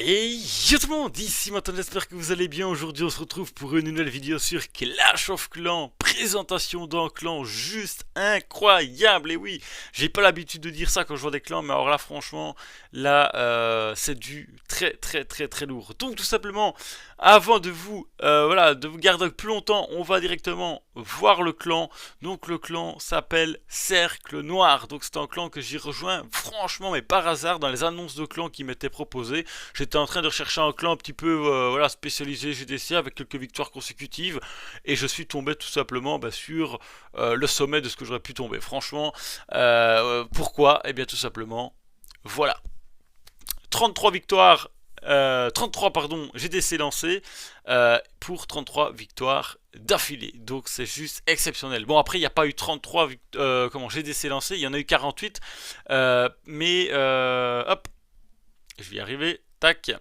Et yo tout le monde, ici maintenant j'espère que vous allez bien. Aujourd'hui on se retrouve pour une nouvelle vidéo sur Clash of Clans. Présentation d'un clan juste incroyable. Et oui, j'ai pas l'habitude de dire ça quand je vois des clans, mais alors là franchement, là c'est du très lourd. Donc tout simplement, avant de vous, de vous garder plus longtemps, on va directement voir le clan. Donc le clan s'appelle Cercle Noir. Donc c'est un clan que j'ai rejoint franchement mais par hasard dans les annonces de clans qui m'étaient proposées. J'étais en train de rechercher un clan un petit peu spécialisé GDC avec quelques victoires consécutives et je suis tombé tout simplement sur le sommet de ce que j'aurais pu tomber. Franchement, pourquoi? Eh bien tout simplement, voilà. 33 victoires, 33 pardon, GDC lancés pour 33 victoires d'affilée. Donc c'est juste exceptionnel. Bon après il n'y a pas eu 33 GDC lancés, il y en a eu 48. Hop, je vais y arriver. Tac.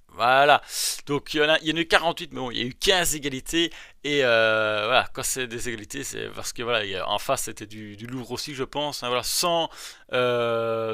Voilà, donc il y en a eu 48, mais bon, il y a eu 15 égalités, et voilà, quand c'est des égalités, c'est parce que voilà, en face c'était du lourd aussi, je pense, hein, voilà,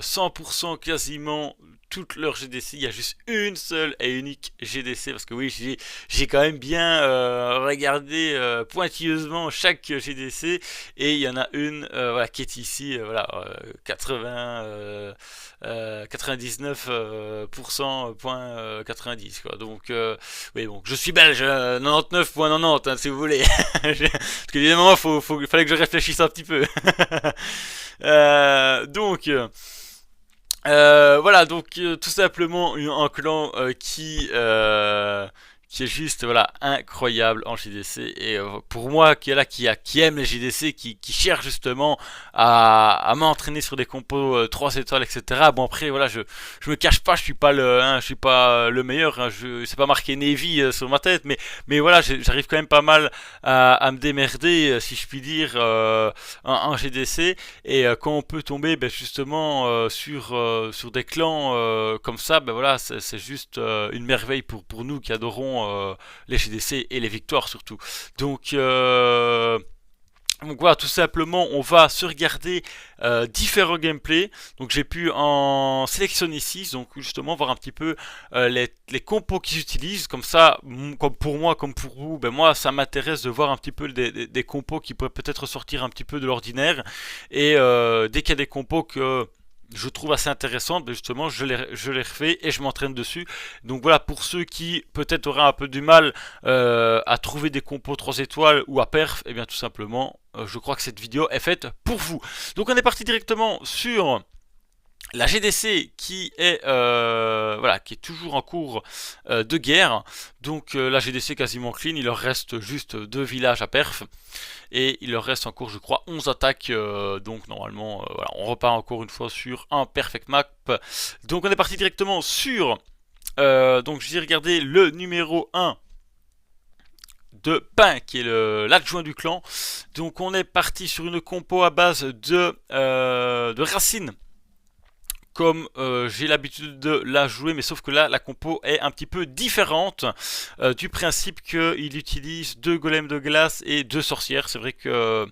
100% quasiment toutes leurs GDC, il y a juste une seule et unique GDC, parce que oui, j'ai quand même bien regardé pointilleusement chaque GDC, et il y en a une qui est ici, 99% point 90 quoi. Donc oui bon, je suis belge, 99.90 hein, si vous voulez. Parce qu'évidemment fallait que je réfléchisse un petit peu. Tout simplement un clan qui est juste voilà incroyable en JDC, et pour moi qui est là qui aime les JDC, qui cherche justement à m'entraîner sur des compos 3 étoiles, etc. Bon après voilà, je me cache pas, je suis pas le meilleur, hein, c'est pas marqué Navy sur ma tête, mais voilà, j'arrive quand même pas mal à me démerder, si je puis dire, en GDC. Et quand on peut tomber justement sur des clans comme ça, voilà, c'est juste une merveille pour nous qui adorons les GDC et les victoires surtout. Donc voilà, tout simplement, on va se regarder différents gameplays. Donc j'ai pu en sélectionner 6, donc justement voir un petit peu les compos qu'ils utilisent. Comme ça, comme pour moi, comme pour vous, moi ça m'intéresse de voir un petit peu des compos qui pourraient peut-être sortir un petit peu de l'ordinaire. Et dès qu'il y a des compos que je trouve assez intéressantes, justement je les refais et je m'entraîne dessus. Donc voilà, pour ceux qui peut-être auraient un peu du mal à trouver des compos 3 étoiles ou à perf, et bien tout simplement je crois que cette vidéo est faite pour vous. Donc on est parti directement sur la GDC qui est qui est toujours en cours de guerre. Donc la GDC quasiment clean, il leur reste juste 2 villages à perf, et il leur reste encore je crois 11 attaques, donc normalement voilà, on repart encore une fois sur un perfect map. Donc on est parti directement sur donc j'ai regardé le numéro 1 de Pain, qui est l'adjoint du clan. Donc on est parti sur une compo à base de racines, comme j'ai l'habitude de la jouer, mais sauf que là la compo est un petit peu différente, du principe qu'il utilise 2 golems de glace et 2 sorcières. C'est vrai que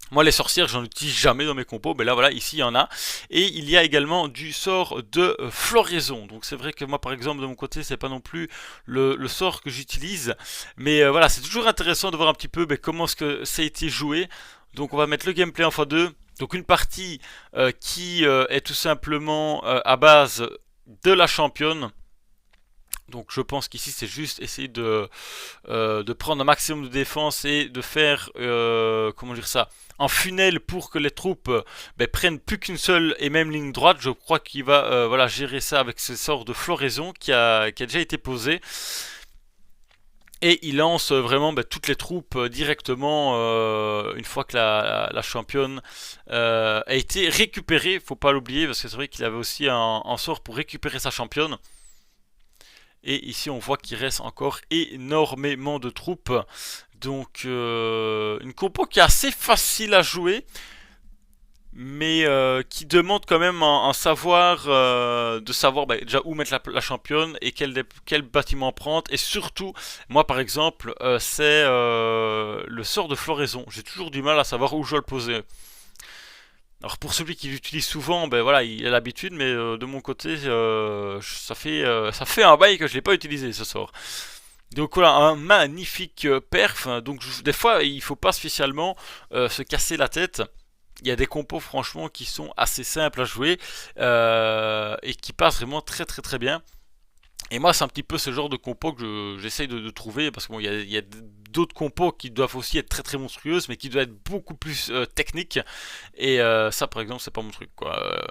moi les sorcières j'en utilise jamais dans mes compos, mais là voilà, ici il y en a. Et il y a également du sort de floraison. Donc c'est vrai que moi par exemple de mon côté c'est pas non plus le sort que j'utilise, mais voilà, c'est toujours intéressant de voir un petit peu comment est-ce que ça a été joué. Donc on va mettre le gameplay en x2. Donc une partie qui est tout simplement à base de la championne. Donc je pense qu'ici c'est juste essayer de prendre un maximum de défense et de faire comment dire ça, un funnel pour que les troupes prennent plus qu'une seule et même ligne droite. Je crois qu'il va gérer ça avec ce sort de floraison qui a déjà été posé. Et il lance vraiment toutes les troupes directement une fois que la championne a été récupérée. Faut pas l'oublier, parce que c'est vrai qu'il avait aussi un sort pour récupérer sa championne. Et ici on voit qu'il reste encore énormément de troupes. Donc une compo qui est assez facile à jouer, mais qui demande quand même un savoir, de savoir déjà où mettre la championne et quel bâtiment prendre. Et surtout, moi par exemple, c'est le sort de floraison. J'ai toujours du mal à savoir où je dois le poser. Alors pour celui qui l'utilise souvent, ben voilà, il a l'habitude, mais de mon côté, ça fait un bail que je l'ai pas utilisé ce sort. Donc voilà, un magnifique perf. Donc des fois, il faut pas spécialement se casser la tête. Il y a des compos franchement qui sont assez simples à jouer et qui passent vraiment très très très bien. Et moi, c'est un petit peu ce genre de compo que j'essaye de trouver parce qu'il y a d'autres compos qui doivent aussi être très très monstrueuses, mais qui doivent être beaucoup plus techniques. Et ça, par exemple, c'est pas mon truc, quoi.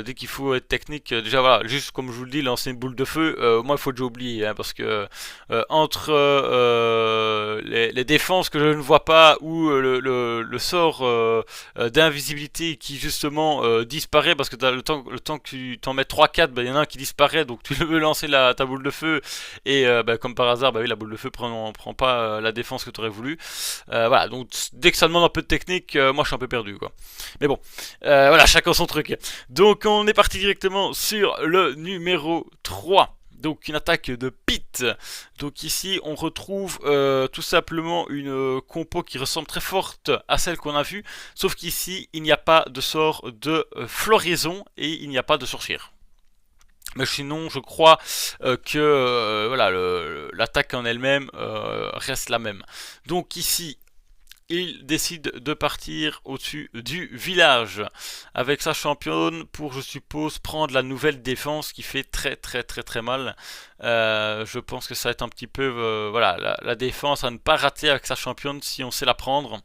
Dès qu'il faut être technique, déjà voilà, juste comme je vous le dis, lancer une boule de feu, moi, il faut déjà oublier, hein, parce que entre les défenses que je ne vois pas ou le sort d'invisibilité qui justement disparaît parce que le temps que tu t'en mets 3-4, il y en a un qui disparaît, donc tu veux lancer ta boule de feu et comme par hasard, oui, la boule de feu prend pas la défense que tu aurais voulu. Voilà, donc dès que ça demande un peu de technique, moi je suis un peu perdu, quoi. Mais bon, voilà, chacun son truc. Donc on est parti directement sur le numéro 3. Donc une attaque de Pit. Donc ici on retrouve tout simplement une compo qui ressemble très forte à celle qu'on a vue. Sauf qu'ici il n'y a pas de sort de floraison et il n'y a pas de sorcière. Mais sinon, je crois que voilà, l'attaque en elle-même reste la même. Donc ici, il décide de partir au-dessus du village avec sa championne pour, je suppose, prendre la nouvelle défense qui fait très très très très mal. Je pense que ça va être un petit peu voilà, la défense à ne pas rater avec sa championne si on sait la prendre.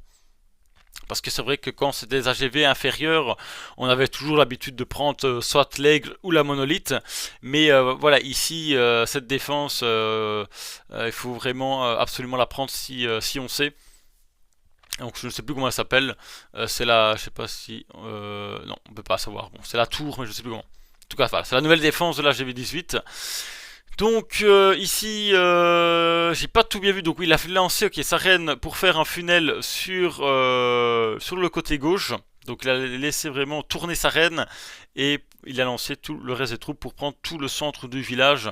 Parce que c'est vrai que quand c'est des AGV inférieurs, on avait toujours l'habitude de prendre soit l'aigle ou la monolithe. Mais voilà, ici, cette défense, il faut vraiment absolument la prendre si on sait. Donc je ne sais plus comment elle s'appelle. C'est la, je sais pas si, non, on peut pas savoir. Bon, c'est la tour, mais je sais plus comment. En tout cas, voilà, c'est la nouvelle défense de la GV18. Donc ici, j'ai pas tout bien vu. Donc oui, il a lancé sa reine pour faire un funnel sur le côté gauche. Donc il a laissé vraiment tourner sa reine et il a lancé tout le reste des troupes pour prendre tout le centre du village.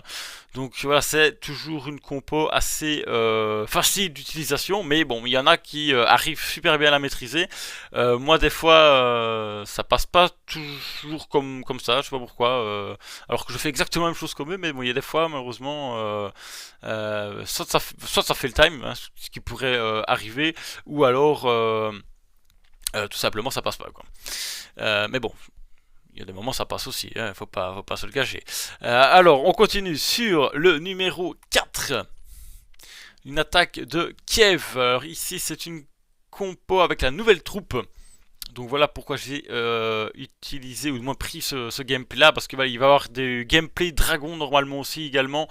Donc voilà, c'est toujours une compo assez facile d'utilisation, mais bon, il y en a qui arrivent super bien à la maîtriser. Moi, des fois, ça passe pas toujours comme ça, je sais pas pourquoi. Alors que je fais exactement la même chose qu'eux, mais bon, il y a des fois, malheureusement, soit ça fait le time, hein, ce qui pourrait arriver, ou alors tout simplement ça passe pas, quoi. Mais bon, il y a des moments ça passe aussi, hein, faut pas se le cacher. Alors, on continue sur le numéro 4. Une attaque de Kiev. Alors ici, c'est une compo avec la nouvelle troupe. Donc voilà pourquoi j'ai utilisé ou du moins pris ce gameplay là, parce qu'il va y avoir des gameplay dragon normalement aussi également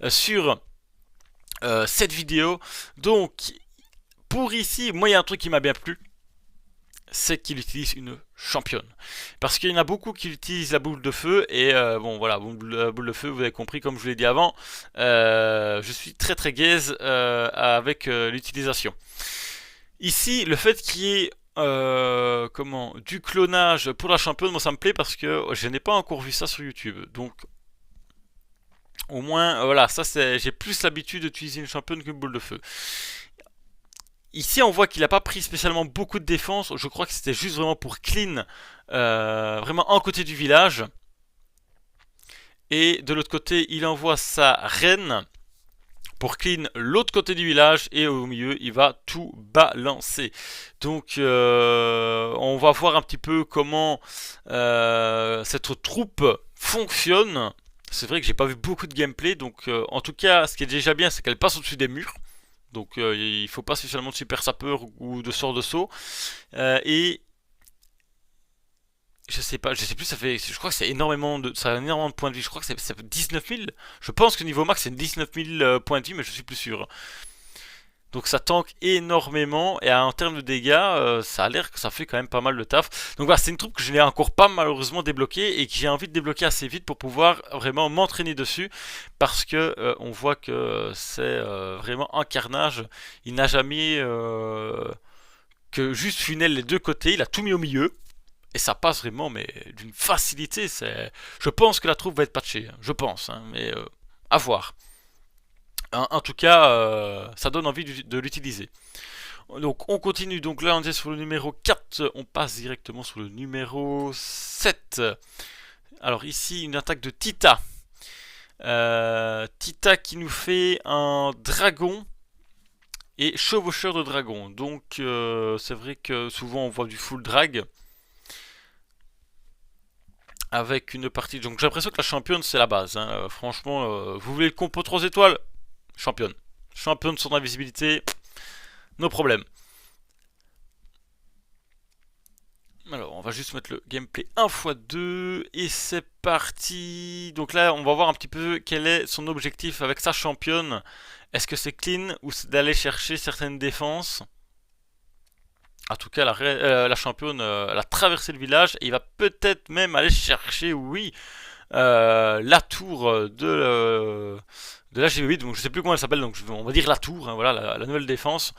sur cette vidéo. Donc pour ici, moi il y a un truc qui m'a bien plu, c'est qu'il utilise une championne. Parce qu'il y en a beaucoup qui utilisent la boule de feu, et bon voilà, la boule de feu, vous avez compris, comme je vous l'ai dit avant, je suis très très gaze avec l'utilisation. Ici, le fait qu'il y ait du clonage pour la championne, moi ça me plaît parce que je n'ai pas encore vu ça sur YouTube. Donc au moins, voilà, ça c'est, j'ai plus l'habitude d'utiliser une championne qu'une boule de feu. Ici, on voit qu'il n'a pas pris spécialement beaucoup de défense. Je crois que c'était juste vraiment pour clean, vraiment un côté du village. Et de l'autre côté, il envoie sa reine pour clean l'autre côté du village. Et au milieu, il va tout balancer. Donc, on va voir un petit peu comment cette troupe fonctionne. C'est vrai que j'ai pas vu beaucoup de gameplay. Donc, en tout cas, ce qui est déjà bien, c'est qu'elle passe au-dessus des murs. Donc il faut pas spécialement de super sapeur ou de sort de saut. Et je sais plus, je crois que c'est ça a énormément de points de vie. Je crois que c'est 19 000. Je pense que niveau max c'est 19 000 points de vie, mais je suis plus sûr. Donc ça tank énormément et en termes de dégâts, ça a l'air que ça fait quand même pas mal de taf. Donc voilà, c'est une troupe que je n'ai encore pas malheureusement débloquée et que j'ai envie de débloquer assez vite pour pouvoir vraiment m'entraîner dessus, parce que on voit que c'est vraiment un carnage. Il n'a jamais que juste funnel les deux côtés, il a tout mis au milieu. Et ça passe vraiment, mais d'une facilité. Je pense que la troupe va être patchée, hein, je pense, hein, mais à voir. En tout cas, ça donne envie de l'utiliser. Donc on continue, donc là on est sur le numéro 4, on passe directement sur le numéro 7. Alors ici une attaque de Tita. Tita qui nous fait un dragon et chevaucheur de dragon. Donc c'est vrai que souvent on voit du full drag avec une partie. Donc j'ai l'impression que la championne c'est la base. Hein. Franchement, vous voulez le compo 3 étoiles, championne. Championne sur invisibilité, no problème. Alors on va juste mettre le gameplay 1x2 et c'est parti. Donc là on va voir un petit peu quel est son objectif avec sa championne. Est-ce que c'est clean ou c'est d'aller chercher certaines défenses? En tout cas la championne elle a traversé le village et il va peut-être même aller chercher, oui, la tour de la GV8. Donc je sais plus comment elle s'appelle, donc on va dire la tour, hein, voilà la nouvelle défense.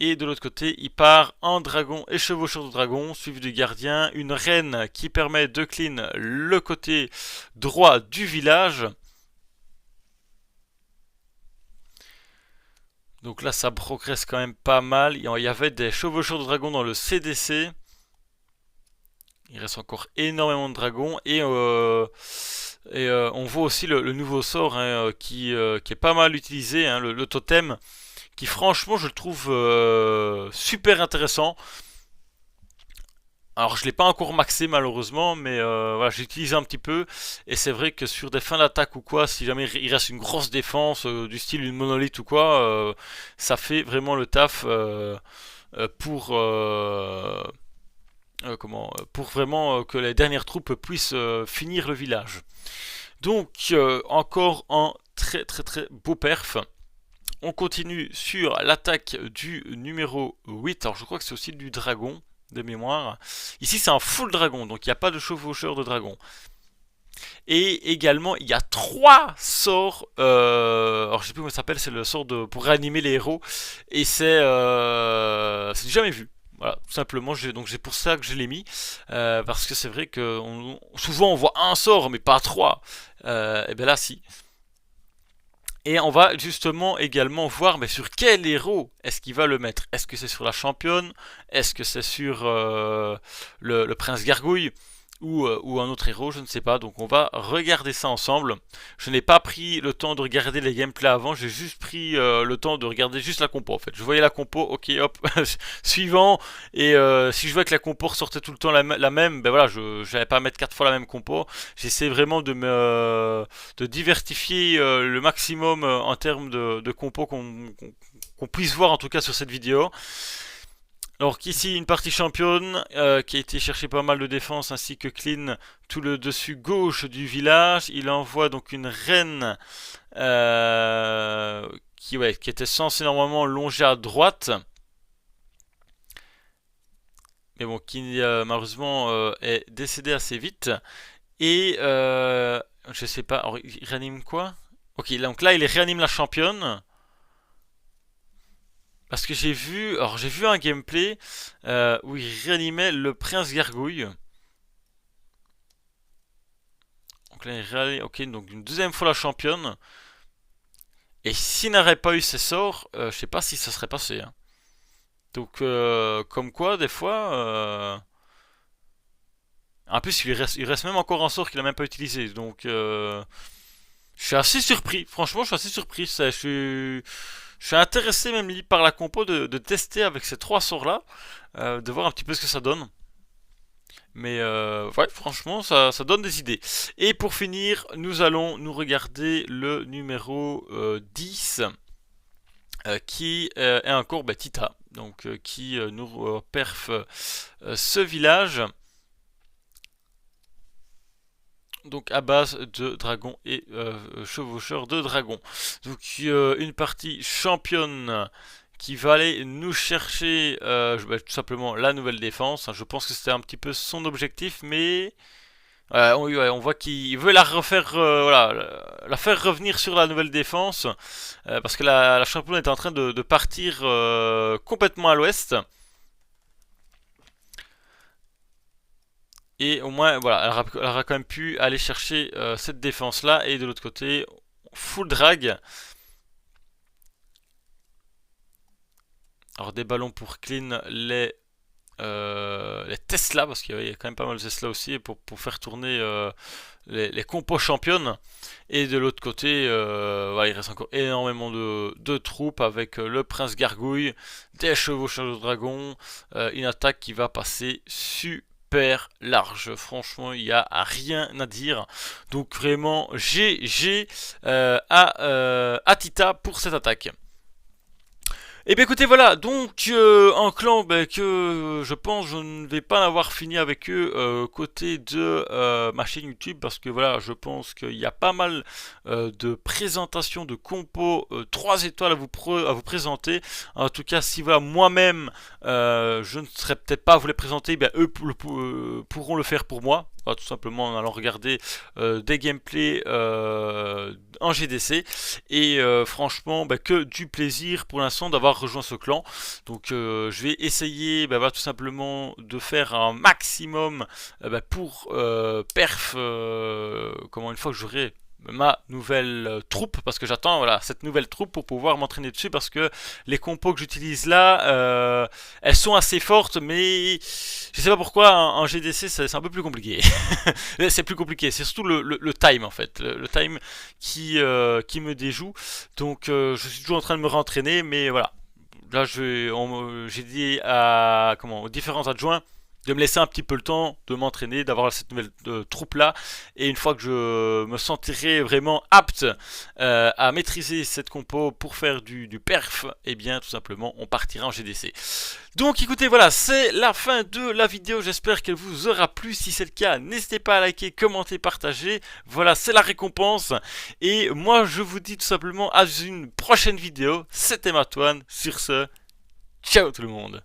Et de l'autre côté, il part en dragon et chevaucheur de dragon, suivi du gardien, une reine qui permet de clean le côté droit du village. Donc là, ça progresse quand même pas mal. Il y avait des chevaucheurs de dragon dans le CDC. Il reste encore énormément de dragons. Et on voit aussi le nouveau sort hein, qui est pas mal utilisé, hein, le totem, qui franchement je le trouve super intéressant. Alors je l'ai pas encore maxé malheureusement, mais voilà, j'ai utilisé un petit peu et c'est vrai que sur des fins d'attaque ou quoi, si jamais il reste une grosse défense du style une monolithe ou quoi, ça fait vraiment le taf pour pour vraiment que les dernières troupes puissent finir le village. Donc encore un très très très beau perf. On continue sur l'attaque du numéro 8. Alors je crois que c'est aussi du dragon de mémoire. Ici c'est un full dragon, donc il n'y a pas de chevaucheur de dragon. Et également il y a 3 sorts. Alors je sais plus comment ça s'appelle, c'est le sort pour réanimer les héros. Et c'est du jamais vu. Voilà, tout simplement, donc c'est pour ça que je l'ai mis. Parce que c'est vrai que souvent on voit un sort, mais pas 3. Et bien là si. Et on va justement également voir mais sur quel héros est-ce qu'il va le mettre. Est-ce que c'est sur la championne? Est-ce que c'est sur le prince gargouille ou un autre héros? Je ne sais pas. Donc on va regarder ça ensemble. Je n'ai pas pris le temps de regarder les gameplays avant. J'ai juste pris le temps de regarder juste la compo en fait. Je voyais la compo, ok hop, suivant. Et si je vois que la compo ressortait tout le temps la même, ben voilà, je n'allais pas mettre 4 fois la même compo. J'essaie vraiment de diversifier le maximum en termes de compos qu'on puisse voir en tout cas sur cette vidéo. Alors qu'ici une partie championne qui a été chercher pas mal de défense ainsi que clean tout le dessus gauche du village. Il envoie donc une reine qui était censée normalement longer à droite. Mais bon, qui malheureusement est décédé assez vite. Et je sais pas, alors, il réanime quoi? Ok, donc là il réanime la championne. Parce que j'ai vu un gameplay où il réanimait le prince gargouille. Donc là il réanime, ok, donc une deuxième fois la championne. Et s'il n'aurait pas eu ses sorts, je sais pas si ça serait passé. Hein. Donc comme quoi des fois... En plus il reste même encore un sort qu'il a même pas utilisé. Donc je suis assez surpris. Franchement je suis assez surpris. Je suis intéressé même par la compo de tester avec ces 3 sorts là, de voir un petit peu ce que ça donne. Mais ouais, franchement, ça donne des idées. Et pour finir, nous allons nous regarder le numéro 10, qui est encore Tita, donc qui nous perf ce village. Donc à base de dragons et chevaucheurs de dragons. Donc une partie championne qui va aller nous chercher tout simplement la nouvelle défense. Je pense que c'était un petit peu son objectif, mais on voit qu'il veut la refaire, voilà, la faire revenir sur la nouvelle défense, parce que la championne est en train de partir complètement à l'ouest. Et au moins, voilà, elle aura quand même pu aller chercher cette défense-là. Et de l'autre côté, full drag. Alors des ballons pour clean les Tesla, parce qu'il y a quand même pas mal de Tesla aussi, pour faire tourner les compos championnes. Et de l'autre côté, voilà, il reste encore énormément de troupes avec le prince gargouille, des chevaucheurs de dragon, une attaque qui va passer super large. Franchement, il n'y a rien à dire. Donc vraiment, GG à Tita pour cette attaque. Et bien écoutez, voilà, donc un clan que je pense je ne vais pas avoir fini avec eux côté de ma chaîne YouTube, parce que voilà, je pense qu'il y a pas mal de présentations de compos 3 étoiles à vous présenter. En tout cas, si voilà, moi-même je ne serais peut-être pas à vous les présenter, bien, eux pourront le faire pour moi. Tout simplement en allant regarder des gameplays en GDC. Et franchement, que du plaisir pour l'instant d'avoir rejoint ce clan. Donc je vais essayer tout simplement de faire un maximum pour perf, comment une fois que j'aurai ma nouvelle troupe, parce que j'attends voilà cette nouvelle troupe pour pouvoir m'entraîner dessus, parce que les compos que j'utilise là elles sont assez fortes, mais je sais pas pourquoi en GDC c'est un peu plus compliqué. C'est plus compliqué, c'est surtout le time en fait, le time qui me déjoue. Donc je suis toujours en train de me rentraîner, mais voilà, là j'ai dit aux différents adjoints de me laisser un petit peu le temps de m'entraîner, d'avoir cette nouvelle troupe là, et une fois que je me sentirai vraiment apte à maîtriser cette compo pour faire du perf, et bien tout simplement on partira en GDC. Donc écoutez, voilà, c'est la fin de la vidéo, j'espère qu'elle vous aura plu. Si c'est le cas, n'hésitez pas à liker, commenter, partager. Voilà, c'est la récompense. Et moi je vous dis tout simplement à une prochaine vidéo. C'était Matouane, sur ce, ciao tout le monde.